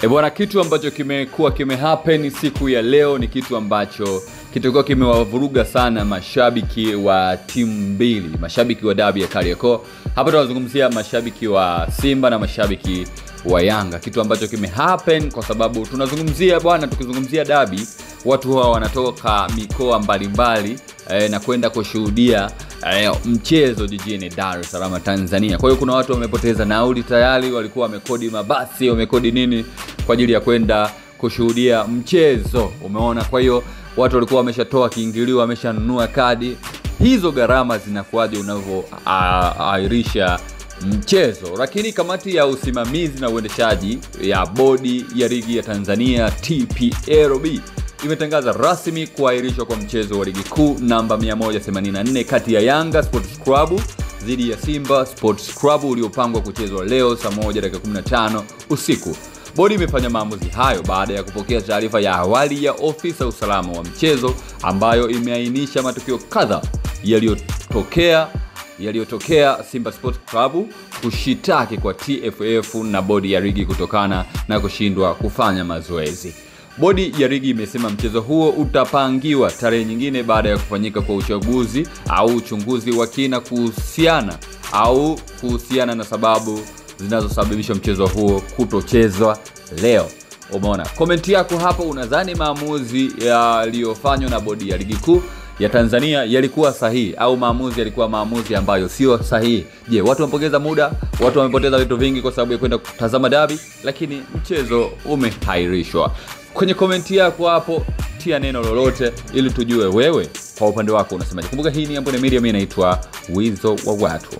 Bwana, kitu ambacho kimehappen siku ya leo ni kitu ambacho kitakuwa kimewavuruga sana mashabiki wa timu mbili, mashabiki wa dabi ya Kariakoo. Hapa tunazungumzia mashabiki wa Simba na mashabiki wa Yanga. Kitu ambacho kimehappen kwa sababu tunazungumzia bwana, tukizungumzia dabi, watu hawa wanatoka mikoa mbalimbali na kwenda kushuhudia mchezo jijini Dar es Salaam, Tanzania. Kwa hiyo kuna watu wamepoteza nauli tayari, walikuwa wamekodi mabasi, wamekodi nini kwa ajili ya kwenda kushuhudia mchezo. Umeona? Kwa hiyo watu walikuwa wameshatoa kiingilio, wameshanunua kadi. Hizo gharama zinakuaje unavyoairisha mchezo? Lakini kamati ya usimamizi na uendeshaji ya bodi ya ligi ya Tanzania TPLB imetangaza rasmi kuahirishwa kwa mchezo wa ligi kuu namba 184 kati ya Yanga Sports Club dhidi ya Simba Sports Club uliopangwa kuchezwa leo saa 1:15 usiku. Bodi imefanya maamuzi hayo baada ya kupokea taarifa ya awali ya ofisa usalama wa mchezo ambayo imeainisha matukio kadhaa yaliyotokea Simba Sports Club kushitaki kwa TFF na bodi ya ligi kutokana na kushindwa kufanya mazoezi. Bodi ya ligi imesema mchezo huo utapangiwa tarehe nyingine baada ya kufanyika kwa uchaguzi au uchunguzi wa kina kuhusiana na sababu zinazosababisha mchezo huo kutochezwa leo. Umeona? Komenti yako hapo, unadhani maamuzi yaliyofanywa na bodi ya ligi kuu ya Tanzania yalikuwa sahihi au maamuzi yalikuwa maamuzi ambayo sio sahihi? Je, watu wamepoteza muda, watu wamepoteza vitu vingi kwa sababu ya kwenda kutazama dabi, lakini mchezo umehairishwa? Kwenye komenti yako hapo tia neno lolote ili tujue wewe kwa upande wako unasemaje. Kumbuka hii ni Ambone Media, mimi naitwa Wizo wa Watu.